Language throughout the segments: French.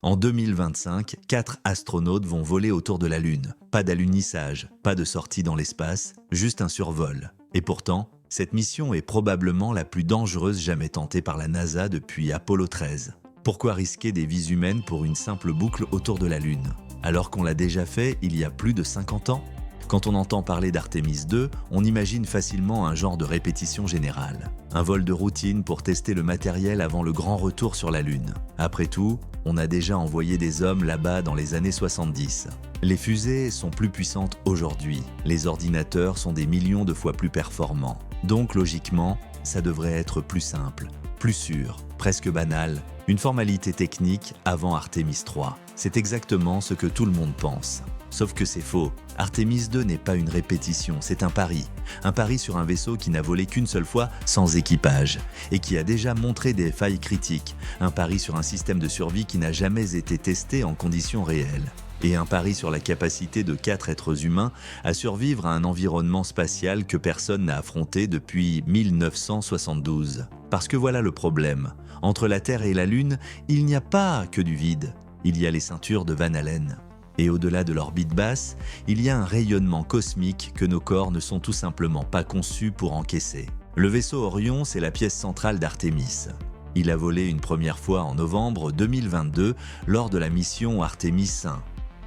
En 2025, 4 astronautes vont voler autour de la Lune. Pas d'alunissage, pas de sortie dans l'espace, juste un survol. Et pourtant, cette mission est probablement la plus dangereuse jamais tentée par la NASA depuis Apollo 13. Pourquoi risquer des vies humaines pour une simple boucle autour de la Lune, alors qu'on l'a déjà fait il y a plus de 50 ans? Quand on entend parler d'Artemis 2, on imagine facilement un genre de répétition générale. Un vol de routine pour tester le matériel avant le grand retour sur la Lune. Après tout, on a déjà envoyé des hommes là-bas dans les années 70. Les fusées sont plus puissantes aujourd'hui. Les ordinateurs sont des millions de fois plus performants. Donc logiquement, ça devrait être plus simple, plus sûr, presque banal. Une formalité technique avant Artemis 3. C'est exactement ce que tout le monde pense. Sauf que c'est faux. Artemis 2 n'est pas une répétition, c'est un pari. Un pari sur un vaisseau qui n'a volé qu'une seule fois sans équipage et qui a déjà montré des failles critiques. Un pari sur un système de survie qui n'a jamais été testé en conditions réelles. Et un pari sur la capacité de 4 êtres humains à survivre à un environnement spatial que personne n'a affronté depuis 1972. Parce que voilà le problème. Entre la Terre et la Lune, il n'y a pas que du vide. Il y a les ceintures de Van Allen. Et au-delà de l'orbite basse, il y a un rayonnement cosmique que nos corps ne sont tout simplement pas conçus pour encaisser. Le vaisseau Orion, c'est la pièce centrale d'Artemis. Il a volé une première fois en novembre 2022 lors de la mission Artemis 1.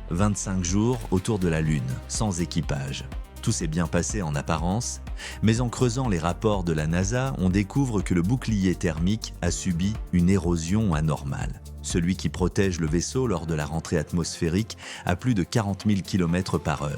25 jours autour de la Lune, sans équipage. Tout s'est bien passé en apparence, mais en creusant les rapports de la NASA, on découvre que le bouclier thermique a subi une érosion anormale. Celui qui protège le vaisseau lors de la rentrée atmosphérique à plus de 40 000 km/h.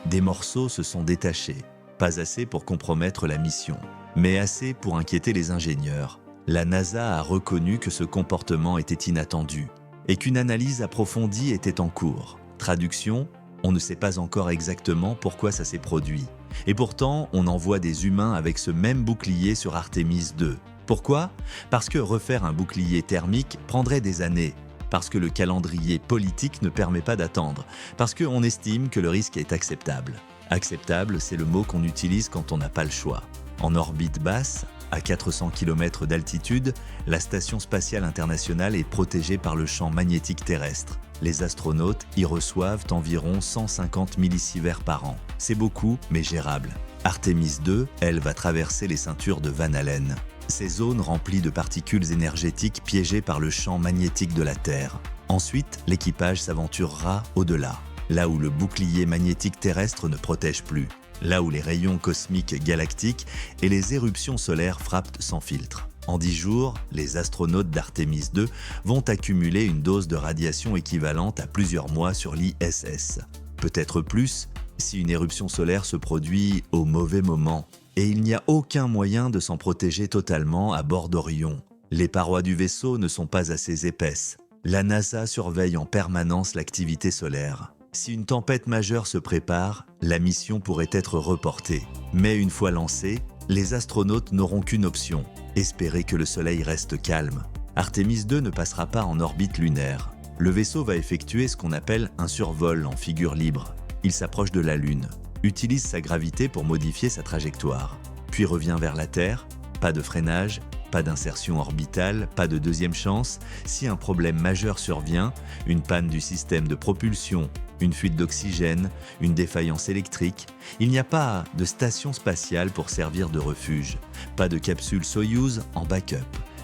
Des morceaux se sont détachés, pas assez pour compromettre la mission, mais assez pour inquiéter les ingénieurs. La NASA a reconnu que ce comportement était inattendu et qu'une analyse approfondie était en cours. Traduction, on ne sait pas encore exactement pourquoi ça s'est produit. Et pourtant, on envoie des humains avec ce même bouclier sur Artemis 2. Pourquoi? Parce que refaire un bouclier thermique prendrait des années. Parce que le calendrier politique ne permet pas d'attendre. Parce qu'on estime que le risque est acceptable. Acceptable, c'est le mot qu'on utilise quand on n'a pas le choix. En orbite basse, à 400 km d'altitude, la Station spatiale internationale est protégée par le champ magnétique terrestre. Les astronautes y reçoivent environ 150 millisieverts par an. C'est beaucoup, mais gérable. Artemis 2, elle, va traverser les ceintures de Van Allen. Ces zones remplies de particules énergétiques piégées par le champ magnétique de la Terre. Ensuite, l'équipage s'aventurera au-delà, là où le bouclier magnétique terrestre ne protège plus, là où les rayons cosmiques galactiques et les éruptions solaires frappent sans filtre. En 10 jours, les astronautes d'Artemis 2 vont accumuler une dose de radiation équivalente à plusieurs mois sur l'ISS. Peut-être plus, si une éruption solaire se produit au mauvais moment. Et il n'y a aucun moyen de s'en protéger totalement à bord d'Orion. Les parois du vaisseau ne sont pas assez épaisses. La NASA surveille en permanence l'activité solaire. Si une tempête majeure se prépare, la mission pourrait être reportée. Mais une fois lancée, les astronautes n'auront qu'une option, espérer que le Soleil reste calme. Artemis 2 ne passera pas en orbite lunaire. Le vaisseau va effectuer ce qu'on appelle un survol en figure libre. Il s'approche de la Lune, utilise sa gravité pour modifier sa trajectoire, puis revient vers la Terre. Pas de freinage, pas d'insertion orbitale, pas de deuxième chance. Si un problème majeur survient, une panne du système de propulsion, une fuite d'oxygène, une défaillance électrique, il n'y a pas de station spatiale pour servir de refuge, pas de capsule Soyouz en backup.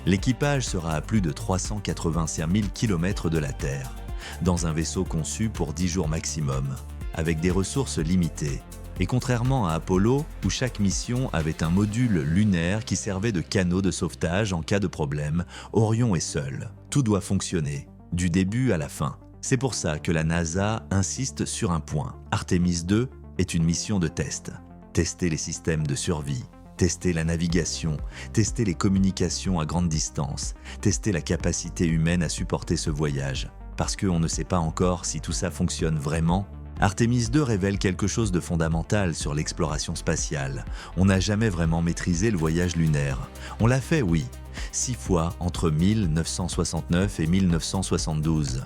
L'équipage sera à plus de 385 000 km de la Terre, dans un vaisseau conçu pour 10 jours maximum, avec des ressources limitées. Et contrairement à Apollo, où chaque mission avait un module lunaire qui servait de canot de sauvetage en cas de problème, Orion est seul. Tout doit fonctionner, du début à la fin. C'est pour ça que la NASA insiste sur un point. Artemis 2 est une mission de test. Tester les systèmes de survie, tester la navigation, tester les communications à grande distance, tester la capacité humaine à supporter ce voyage. Parce qu'on ne sait pas encore si tout ça fonctionne vraiment. Artemis 2 révèle quelque chose de fondamental sur l'exploration spatiale. On n'a jamais vraiment maîtrisé le voyage lunaire. On l'a fait, oui, 6 fois entre 1969 et 1972.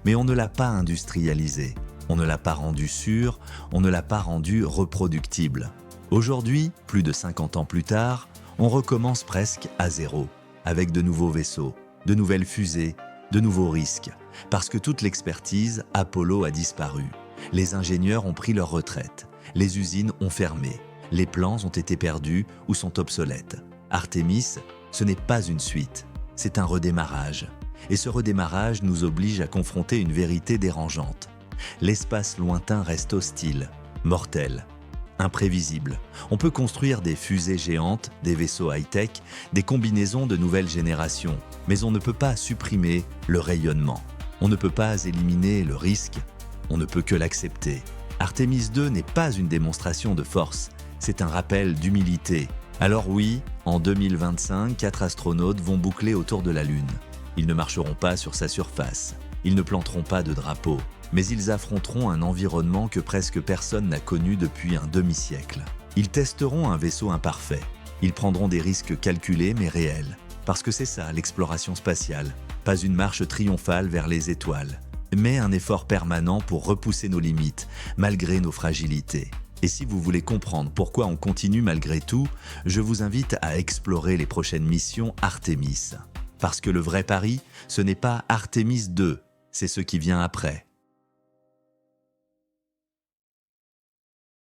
Mais on ne l'a pas industrialisé. On ne l'a pas rendu sûr, on ne l'a pas rendu reproductible. Aujourd'hui, plus de 50 ans plus tard, on recommence presque à zéro, avec de nouveaux vaisseaux, de nouvelles fusées, De nouveaux risques, parce que toute l'expertise, Apollo a disparu. Les ingénieurs ont pris leur retraite, les usines ont fermé, les plans ont été perdus ou sont obsolètes. Artemis, ce n'est pas une suite, c'est un redémarrage. Et ce redémarrage nous oblige à confronter une vérité dérangeante. L'espace lointain reste hostile, mortel, imprévisible. On peut construire des fusées géantes, des vaisseaux high-tech, des combinaisons de nouvelles générations, mais on ne peut pas supprimer le rayonnement. On ne peut pas éliminer le risque, on ne peut que l'accepter. Artemis 2 n'est pas une démonstration de force, c'est un rappel d'humilité. Alors oui, en 2025, 4 astronautes vont boucler autour de la Lune. Ils ne marcheront pas sur sa surface, ils ne planteront pas de drapeau, mais ils affronteront un environnement que presque personne n'a connu depuis un demi-siècle. Ils testeront un vaisseau imparfait, ils prendront des risques calculés mais réels, parce que c'est ça l'exploration spatiale, pas une marche triomphale vers les étoiles, mais un effort permanent pour repousser nos limites, malgré nos fragilités. Et si vous voulez comprendre pourquoi on continue malgré tout, je vous invite à explorer les prochaines missions Artemis. Parce que le vrai pari, ce n'est pas Artemis 2, c'est ce qui vient après.